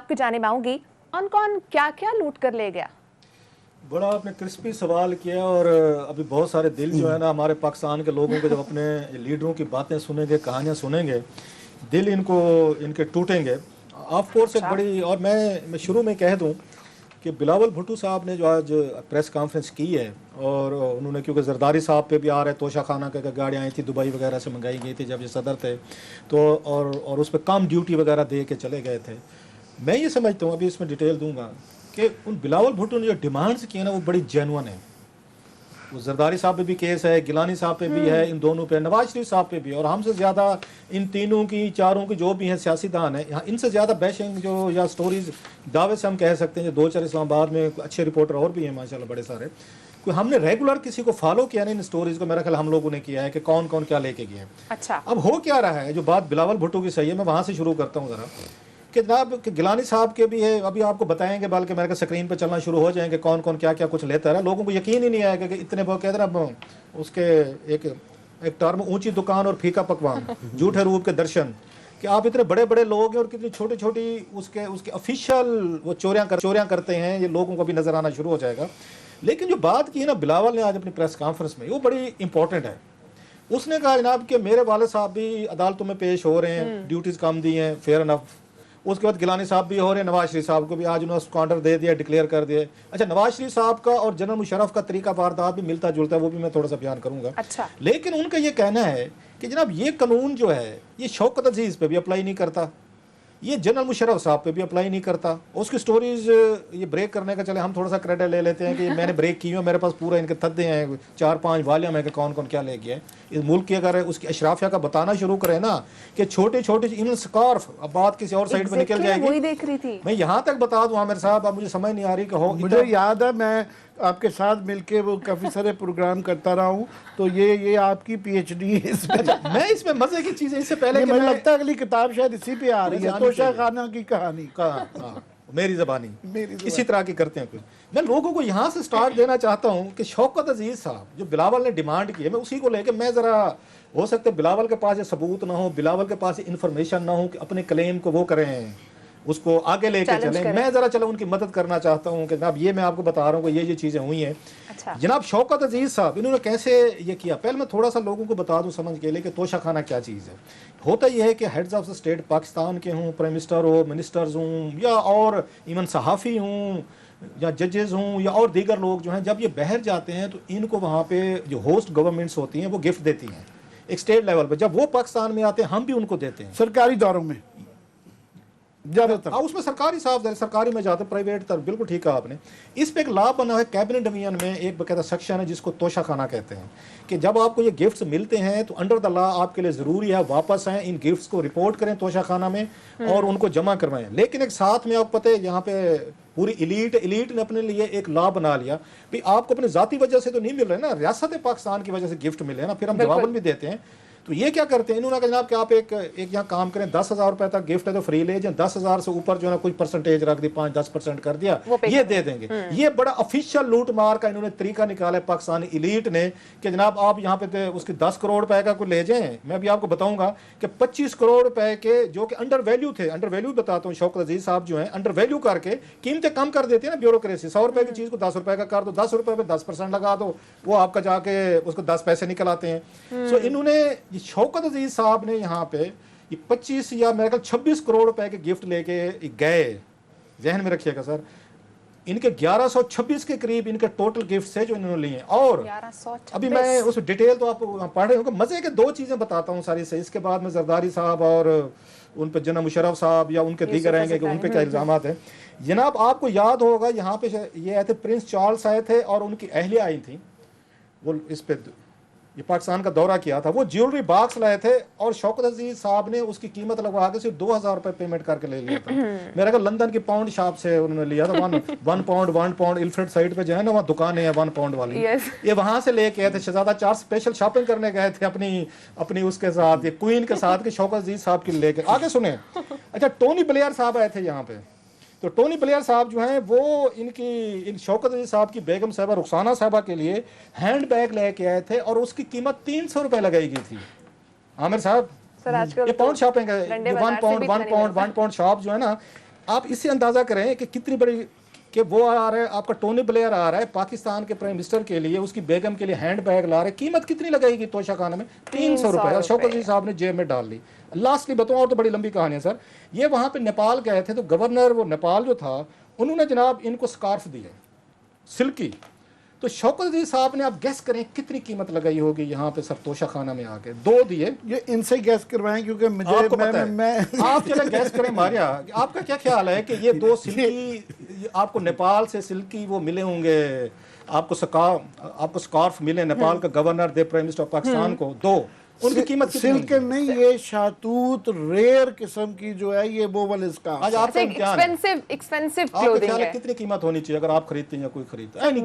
आपकी जानिब आऊंगी, कौन कौन क्या क्या लूट कर ले गया? बड़ा आपने क्रिस्पी सवाल किया। और अभी बहुत सारे दिल जो है ना हमारे पाकिस्तान के लोगों के, जब अपने लीडरों की बातें सुनेंगे, कहानियां सुनेंगे, दिल इनके टूटेंगे। ऑफ कोर्स एक बड़ी, और मैं शुरू में कह दूं कि बिलावल भुट्टो साहब ने जो आज प्रेस कॉन्फ्रेंस की है, और उन्होंने, क्योंकि जरदारी साहब पे भी आ रहे, तोशा खाना के गाड़ियाँ आई थी दुबई वगैरह से मंगाई गई थी जब ये सदर थे, तो और उस पर कम ड्यूटी वगैरह दे के चले गए थे। मैं ये समझता हूँ, अभी इसमें डिटेल दूंगा, कि उन बिलावल भुट्टो ने जो डिमांड्स किए ना वो बड़ी जेन्युइन है। वो जरदारी साहब पे भी केस है, गिलानी साहब पे भी है, इन दोनों पे, नवाज शरीफ साहब पे भी, और हमसे ज़्यादा इन तीनों की, चारों की जो भी हैं सियासीदान है यहाँ, इनसे ज़्यादा बैशिंग जो या स्टोरीज दावे से हम कह सकते हैं, जो 2-4 इस्लामाबाद में अच्छे रिपोर्टर और भी हैं माशाल्लाह बड़े सारे, कोई हमने रेगुलर किसी को फॉलो किया नहीं इन स्टोरीज को, मेरा ख्याल हम लोगों ने किया है कि कौन कौन क्या लेके गए हैं। अच्छा, अब हो क्या रहा है, जो बात बिलावल भुट्टो की सही है, मैं वहाँ से शुरू करता हूँ ज़रा, कि जनाब कि गिलानी साहब के भी है, अभी आपको बताएंगे, बल्कि मेरे स्क्रीन पे चलना शुरू हो जाएंगे कौन कौन क्या क्या कुछ लेता है। लोगों को यकीन ही नहीं आएगा कि इतने बहुत कहते ना उसके एक टर्म ऊंची दुकान और फीका पकवान, झूठे रूप के दर्शन, कि आप इतने बड़े बड़े लोग हैं और कितनी छोटी छोटी उसके ऑफिशियल वो चोरियां करते हैं, ये लोगों को भी नजर आना शुरू हो जाएगा। लेकिन जो बात की है ना बिलावल ने आज अपनी प्रेस कॉन्फ्रेंस में, वो बड़ी इंपॉर्टेंट है। उसने कहा जनाब कि मेरे वाले साहब भी अदालतों में पेश हो रहे हैं, ड्यूटीज कम दी हैं, फेयर इनफ। उसके बाद गिलानी साहब भी हो रहे हैं, नवाज शरीफ साहब को भी आज उन्होंने स्क्वांडर दे दिया, डिक्लेयर कर दिया। अच्छा, नवाज शरीफ साहब का और जनरल मुशर्रफ का तरीका वारदात भी मिलता जुलता है, वो भी मैं थोड़ा सा बयान करूंगा। अच्छा, लेकिन उनका ये कहना है कि जनाब ये कानून जो है ये शौकत अजीज पे भी अप्लाई नहीं करता, ये जनरल मुशर्रफ साहब पे भी अप्लाई नहीं करता। उसकी स्टोरीज ये ब्रेक करने का, चले हम थोड़ा सा क्रेडिट ले लेते हैं कि मैंने ब्रेक की है, मेरे पास पूरा इनके थद्दे हैं, 4-5 वॉल्यूम है कि कौन कौन क्या ले गया है। इस मुल्क की अगर उसकी अशराफिया का बताना शुरू करें ना कि छोटे छोटे इन स्कार्फ, अब बात किसी और साइड पे निकल जाएगी, वही देख रही थी मैं यहाँ तक बता दूँ आमिर साहब, अब मुझे समझ नहीं आ रही कि हो, मुझे याद है मैं आपके साथ मिलके वो काफी सारे प्रोग्राम करता रहा हूँ, तो ये आपकी पीएचडी है इसमें। मैं इसमें मजे की चीजें, इससे पहले मुझे लगता है अगली किताब शायद इसी पे आ रही है, तोशा खाना की कहानी हाँ, मेरी जबानी इसी तरह की करते हैं कुछ। मैं लोगों को यहाँ से स्टार्ट देना चाहता हूँ कि शौकत अजीज साहब जो बिलावल ने डिमांड की है, मैं उसी को लेकर, मैं जरा, हो सकता है बिलावल के पास ये सबूत ना हो, बिलावल के पास इंफॉर्मेशन ना हो कि अपने क्लेम को वो करें, उसको आगे लेके चलें, मैं जरा चलो उनकी मदद करना चाहता हूँ कि जनाब ये मैं आपको बता रहा हूँ कि ये चीज़ें हुई हैं। अच्छा, जनाब शौकत अजीज साहब इन्होंने कैसे ये किया, पहले मैं थोड़ा सा लोगों को बता दूं समझ के लिए कि तोशा खाना क्या चीज़ है। होता यह है कि heads of the state Pakistan के हों, प्राइम मिनिस्टर हो, मिनिस्टर्स हों, या और इवन सहाफ़ी हों, या जजेस हों, या और दीगर लोग जो हैं, जब ये बाहर जाते हैं तो इनको वहाँ पे जो होस्ट गवर्नमेंट्स होती हैं वो गिफ्ट देती हैं एक स्टेट लेवल पर। जब वो पाकिस्तान में आते हैं हम भी उनको देते हैं सरकारी दौरों में ज्यादातर। उसमें सरकारी साहब सरकारी में जाते, प्राइवेट तर, बिल्कुल ठीक है आपने। इस पे एक लॉ बना है कैबिनेट डिवीजन में, एक बकायदा सेक्शन है जिसको तोशा खाना कहते हैं, कि जब आपको ये गिफ्ट्स मिलते हैं तो अंडर द लॉ आपके लिए ज़रूरी है वापस आएँ, इन गिफ्ट्स को रिपोर्ट करें तोशा खाना में और उनको जमा करवाएं। लेकिन एक साथ में आपको पता है यहाँ पे पूरी इलीट ने अपने लिए एक लॉ बना लिया भाई आपको अपनी ज़ाती वजह से तो नहीं मिल रहे ना, रियासत पाकिस्तान की वजह से गिफ्ट मिले ना, फिर हम जवाबन भी देते हैं। तो ये क्या करते हैं इन्होंने कहा जनाब कि आप एक यहाँ काम करें, 10,000 रुपए तक गिफ्ट है तो फ्री ले जाए, 10,000 से ऊपर जो है ना कुछ परसेंटेज रख दी, 5-10% कर दिया, ये दे देंगे। ये बड़ा ऑफिशियल लूट मार का इन्होंने तरीका निकाला है पाकिस्तानी इलीट ने कि जनाब आप यहाँ पे उसके 10 करोड़ रुपए का कुछ ले जाएं। मैं अभी आपको बताऊंगा कि 25 करोड़ रुपए के जो कि अंडर वैल्यू थे, अंडर वैल्यू बताता हूँ, शौकत अजीज साहब जो है अंडर वैल्यू करके कीमतें कम कर देते हैं ना ब्यूरोक्रेसी, 100 रुपए की चीज को 10 रुपए का कर दो, 10 रुपए पे 10% लगा दो, वो आपका जाके उसको 10 पैसे निकल आते हैं। सो इन्होंने शौकत अजीज साहब ने यहाँ पे ये 25 या मेरे ख्याल 26 करोड़ रुपए के गिफ्ट लेके गए, जहन में रखिएगा सर, इनके 1126 के करीब इनके टोटल गिफ्ट है जो इन्होंने लिए। और 1126। अभी मैं उस डिटेल तो आप पढ़ रहे होंगे, मजे के 2 चीजें बताता हूँ सारी से, इसके बाद में जरदारी साहब और उन पे जनरल मुशर्रफ साहब या उनके दीगर रहेंगे कि उन पे क्या इल्जाम है। जनाब आपको याद होगा यहाँ पे ये आए थे प्रिंस चार्ल्स आए थे और उनकी अहलिया आई थी, वो इस पे ये पाकिस्तान का दौरा किया था, वो ज्वेलरी बॉक्स लाए थे और शौकत अजीज साहब ने उसकी कीमत लगवा के सिर्फ 2,000 रुपए पेमेंट करके ले लिया था। मेरा ख्याल लंदन की पाउंड शॉप से उन्होंने लिया था, 1 पाउंड इल्फ्रेड साइड पे जो है ना वहाँ दुकानें हैं 1 पाउंड वाली, ये वहां से लेके आए थे। शहजादा चार्ल्स स्पेशल शॉपिंग करने गए थे अपनी उसके साथ, ये क्वीन के साथ के शौकत अजीज साहब की लेके। आगे सुने, अच्छा टोनी ब्लेयर साहब आए थे यहाँ पे, तो टोनी ब्लेयर साहब जो हैं वो इन शौकत अली साहब की बेगम साहबा रुखसाना साहबा के लिए हैंड बैग लेके आए थे और उसकी कीमत 300 रुपए लगाई गई थी। आमिर साहब ये पाउंड शॉपिंग है, 1 पाउंड शॉप जो है ना, आप इससे अंदाजा करें कि कितनी बड़ी कि वो आ रहा है, आपका टोनी ब्लेयर आ रहा है पाकिस्तान के प्राइम मिनिस्टर के लिए, उसकी बेगम के लिए हैंड बैग ला रहे हैं, कीमत कितनी लगाएगी तोशा खाना में? 300 रुपए। और शौकत अली साहब ने जेब में डाल ली। लास्टली बताऊं, और तो बड़ी लंबी कहानी है सर, ये वहां पे नेपाल गए थे, तो गवर्नर वो नेपाल जो था, उन्होंने जनाब इनको स्कार्फ दिए सिल्की। तो शौकत अली साहब ने, आप गैस करें कितनी कीमत लगाई होगी यहाँ पे सर तोशा खाना में आके? 2 दिए। ये इनसे गैस करवाएं क्योंकि मुझे आपको पता है। मैं आप चले गैस करें मारिया, आपका क्या ख्याल है कि ये 2 सिल्की आपको नेपाल से सिल्की वो मिले होंगे, आपको स्कार्फ मिले नेपाल का governor they prime minister of Pakistan को 2, उनकी कीमत कितनी सिल्क होगी? नहीं, ये शातूत रेयर किस्म की जो है ये वो वाले स्कार्फ। आज आपका इम्तिहान है। एक्सपेंसिव आपका क्लोथिंग ख्याल है है। कितनी कीमत होनी चाहिए अगर आप खरीदते हैं या कोई खरीदता है? नहीं,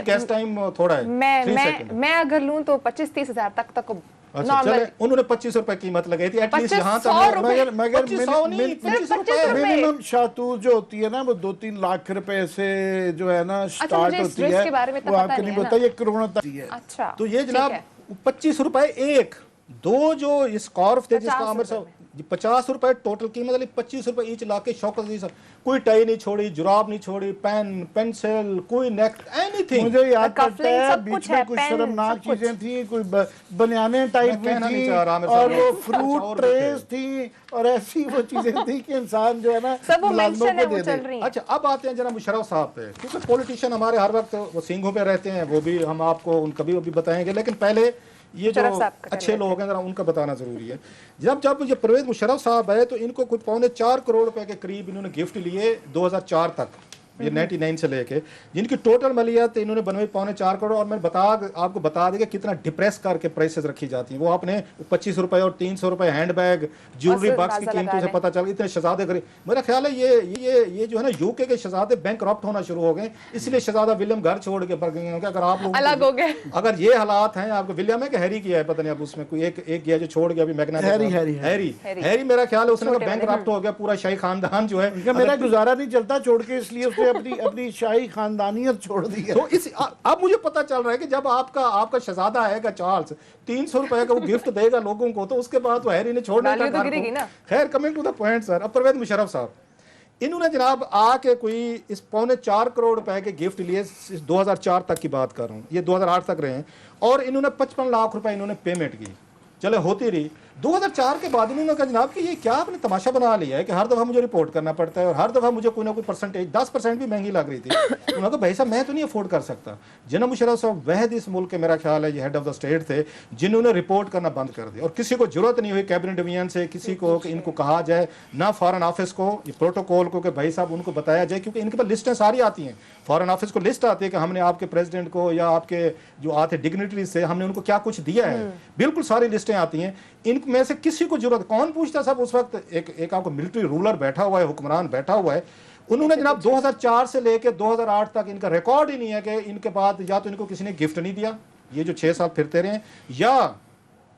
गैस टाइम थोड़ा है, 3 सेकंड। मैं अगर लूं तो 25-30 हजार तक अच्छा, चले, नॉर्मल। उन्होंने 25 रुपए कीमत लगाई थी एटलीस्ट यहाँ 2500 तक। रुपए। मगर 2500 नहीं, 25 रुपए। मिनिमम शातूत जो होती है ना वो 2-3 लाख रुपए से जो है ना स्टार्ट मुझे इस होती ड्रेस है, के बारे में वो इतना आपको पता नहीं नहीं है पता, ना। ये करोड़ों तक है। अच्छा, तो ये ठीक जनाब है। 25 रुपए एक, 2 जो स्कार्फ थे जिसका 50 आमिर रुपए साहब 50 रुपए टोटल कीमत वाली, 25 रुपए ईच ला के शौकत अली साहब कोई टाई नहीं छोड़ी, जुराब नहीं छोड़ी, पेन पेंसिल कोई नेक एनीथिंग। मुझे याद पड़ता कफलिंग है सब बीच कुछ में है, कुछ पेन, शर्मनाक सब कुछ। चीजें थी, कोई बनियाने टाइप मैं कहना में नहीं थी चाह रहा, आमिर और साहब। वो कुछ फ्रूट और भी ट्रेस थी और ऐसी वो चीजें थी कि इंसान जो है ना सब वो मुलाजमों मेंशन है, को वो दे चल दे। रही है। अच्छा, अब आते हैं जनाब मुशर्रफ साहब पे, क्योंकि पॉलिटिशियन हमारे हर वक्त वो सींगों पे रहते हैं, वो भी हम आपको उन कभी भी बताएंगे, लेकिन पहले ये जो मुशर्रफ साहब का कर अच्छे लेते लोग हैं जरा उनका बताना जरूरी है। जब ये परवेज मुशर्रफ साहब आए तो इनको कुछ 4.25 करोड़ रुपए के करीब इन्होंने गिफ्ट लिए 2004 तक, ये 99 से लेके, जिनकी टोटल मलियात इन्होंने बनवाई 4.25 करोड़। और मैं आपको बता देगा कितना डिप्रेस करके प्राइसेस रखी जाती हैं। वो आपने 25 रुपए और 300 रुपए हैंड बैग ज्वेलरी बॉक्स की कीमतों से पता चल, इतने शहजादे गरीब। मेरा ख्याल है ये जो है ना यूके के शहजादे बैंक करप्ट होना शुरू हो गए, इसलिए शहजादा विलियम घर छोड़ के भाग गए होंगे। अगर आप लोग अलग हो गए। अगर ये हालात हैं, आपको विलियम है कि हैरी किया है पता नहीं, अब उसमें कोई एक गया जो छोड़ गया अभी मैग्ना। हैरी मेरा ख्याल है उसने बैंक करप्ट हो गया, पूरा शाही खानदान जो है। मेरा गुजारा नहीं चलता छोड़ के, इसलिए उसने अपनी शाही खानदानियत छोड़ दी है। तो अब मुझे पता चल रहा है कि जब आपका शहजादा आएगा चार्ल्स 300 रुपए का वो गिफ्ट देगा लोगों को, तो उसके बाद तो हैरी ने छोड़ना वैल्यू तो गिरेगी ना। खैर, coming to the point sir, अब परवेज मुशर्रफ साहब इन्होंने जनाब आके कोई इस 4.25 करोड़ रुपए के गिफ्ट लिए, 2004 तक की बात कर रहा हूँ, ये 2008 तक रहे हैं, और इन्होंने 55 लाख रुपए इन्होंने पेमेंट की। चले होती रही। 2004 के बाद इन्होंने कहा जनाब कि ये क्या आपने तमाशा बना लिया है कि हर दफ़ा मुझे रिपोर्ट करना पड़ता है और हर दफ़ा मुझे कोई ना कोई परसेंटेज 10% भी महंगी लग रही थी। उन्होंने कहा भाई साहब मैं तो नहीं अफोर्ड कर सकता। जनाब मुशर्रफ साहब वह इस मुल्क के, मेरा ख्याल है ये हेड ऑफ द स्टेट थे, जिन्होंने रिपोर्ट करना बंद कर दिया, और किसी को जरूरत नहीं हुई कैबिनेट डिवीजन से किसी को कि इनको कहा जाए, ना फॉरेन ऑफिस को, ये प्रोटोकॉल को कि भाई साहब उनको बताया जाए, क्योंकि इनके पास लिस्टें सारी आती हैं। फॉरेन ऑफिस को लिस्ट आती है कि हमने आपके प्रेसिडेंट को या आपके जो आते डिग्निटरीज से हमने उनको क्या कुछ दिया है, बिल्कुल सारी लिस्टें आती हैं। इनमें से किसी को जरूरत, कौन पूछता साहब उस वक्त? एक आपको मिलिट्री रूलर बैठा हुआ है, हुक्मरान बैठा हुआ है। उन्होंने जनाब 2004 से लेकर 2008 तक इनका रिकॉर्ड ही नहीं है कि इनके बाद या तो इनको किसी ने गिफ्ट नहीं दिया, ये जो 6 साल फिरते रहे, या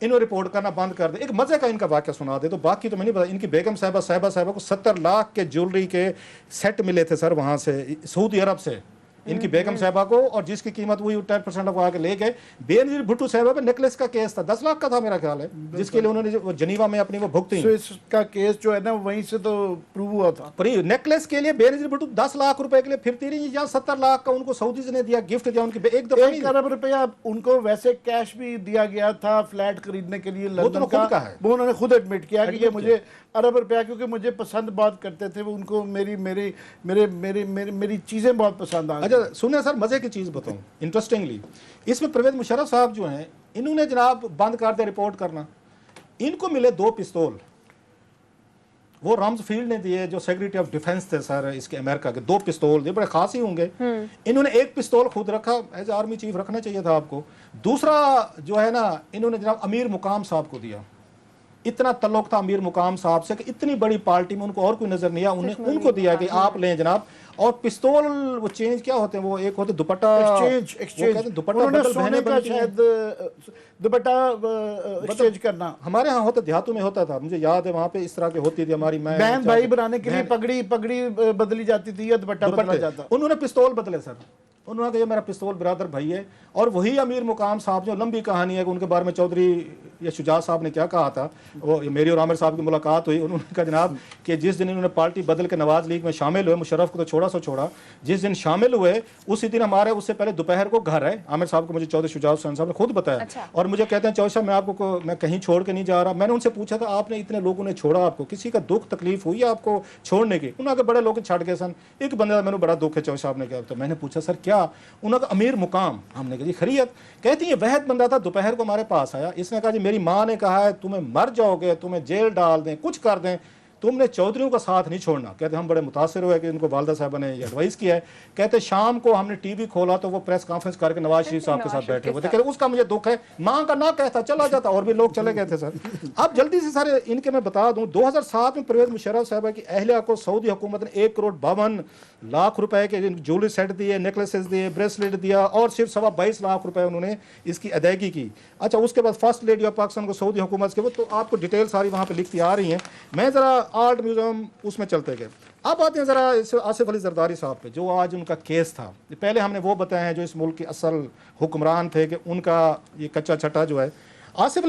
इन्होंने रिपोर्ट करना बंद कर दे। एक मजे का इनका वाक्य सुना दे, तो बाकी तो मैं नहीं पता। इनकी बेगम साहबा को 70 लाख के ज्वेलरी के सेट मिले थे सर वहां से, सऊदी अरब से, इनकी बेगम साहबा को, और जिसकी कीमत वही 10% लगवा के ले गए। बेनजीर भुट्टो साहबा पे नेकलेस का केस था, 10 लाख का था मेरा ख्याल है, जिसके लिए उन्होंने जनीवा में अपनी वो भुगती। स्विस का केस जो है ना वहीं से तो प्रूव हुआ था। पर नेकलेस के लिए बेनजीर भुट्टो 10 लाख रुपए के लिए फिरती रही, या 70 लाख का उनको सऊदी ने दिया, गिफ्ट दिया उनकी एक दफा। 1 अरब रुपया उनको वैसे कैश भी दिया गया था फ्लैट खरीदने के लिए लंदन का है। वो उन्होंने खुद एडमिट किया कि ये मुझे अरब रुपया, क्योंकि मुझे पसंद बहुत करते थे वो, उनको मेरी चीजें बहुत पसंद आ गई। अच्छा सुने सर, मजे की चीज बताऊं इंटरेस्टिंगली, इसमें परवेज मुशर्रफ साहब जो हैं इन्होंने जनाब बंद कर दिया रिपोर्ट करना। इनको मिले 2 पिस्तौल, वो रम्सफील्ड ने दिए जो सेक्रेटरी ऑफ डिफेंस थे सर इसके अमेरिका के, 2 पिस्तौल दिए, बड़े खास ही होंगे। इन्होंने 1 पिस्तौल खुद रखा, एज आर्मी चीफ रखना चाहिए था आपको। दूसरा जो है ना इन्होंने जनाब अमीर मुकाम साहब को दिया। इतना तल्लुक था अमीर मुकाम साहब से कि इतनी बड़ी पार्टी में उनको और कोई नजर नहीं आया, उनको दिया कि आप लें जनाब। और पिस्तौल वो चेंज क्या होते हैं, वो एक होते दुपट्टा एक्सचेंज, दुपट्टा उन्होंने सोने का शायद दुपट्टा एक्सचेंज करना। हमारे यहाँ होता, देहातों में होता था, मुझे याद है वहाँ पे इस तरह की होती थी हमारी। बहन भाई बनाने के लिए पगड़ी बदली जाती थी या दुपट्टा बदला जाता। उन्होंने पिस्तौल बदले सर, उन्होंने कहा ये मेरा पिस्तौल बिरादर भाई है। और वही अमीर मुकाम साहब, जो लंबी कहानी है कि उनके बारे में चौधरी या शुजात साहब ने क्या कहा था, वो मेरी और आमिर साहब की मुलाकात हुई, उन्होंने कहा जनाब कि जिस दिन इन्होंने पार्टी बदल के नवाज लीग में शामिल हुए, मुशर्रफ को तो छोड़ा सो छोड़ा, जिस दिन शामिल हुए उसी दिन हमारे उससे पहले दोपहर को घर है। आमिर साहब को मुझे चौधरी शुजात हुसैन साहब ने खुद बताया। अच्छा। और मुझे कहते हैं चौधरी साहब मैं कहीं छोड़ के नहीं जा रहा। मैंने उनसे पूछा था आपने इतने लोगों ने छोड़ा, आपको किसी का दुख तकलीफ हुई है आपको छोड़ने की? उन्होंने बड़े लोग छड़ गए सन, एक बंदे का मैंने बड़ा दुख है चौधरी साहब ने कहा। तो मैंने पूछा सर क्या? उन्होंने कहा अमीर मुकाम। हमने कहा जी खैरियत? कहती है वहद बंदा था, दोपहर को हमारे पास आया, इसने कहा जी मेरी माँ ने कहा है तुम्हें मर जाओगे, तुम्हें जेल डाल दें, कुछ कर दें, तुमने चौधरियों का साथ नहीं छोड़ना। कहते हम बड़े मुतासर हुए कि इनको वालदा साहबा ने एडवाइस किया है। कहते शाम को हमने टीवी खोला तो वो प्रेस कॉन्फ्रेंस करके नवाज शरीफ साहब के साथ बैठे हुए थे। कहते उसका मुझे दुख है, माँ का ना कहता चला जाता, और भी लोग चले गए थे सर। अब जल्दी से सारे इनके मैं बता दूं, 2007 में परवेज मुशर्रफ साहबा की अहलिया को सऊदी हुकूमत ने 1,52,00,000 रुपए के ज्वेलरी सेट दिए, नेकलेसेस दिए, ब्रेसलेट दिया, और सिर्फ 22 लाख रुपए उन्होंने इसकी अदायगी की। अच्छा, उसके बाद फर्स्ट लेडी ऑफ पाकिस्तान को सऊदी हुकूमत के, वो तो आपको डिटेल सारी वहाँ पे लिखती आ रही हैं। मैं ज़रा आर्ट म्यूजियम उसमें चलते गए। अब आते हैं ज़रा इस आसिफ अली जरदारी साहब पे, जो आज उनका केस था। पहले हमने वो बताया है जो इस मुल्क के असल हुक्मरान थे कि उनका ये कच्चा छट्टा जो है। आसिफ अली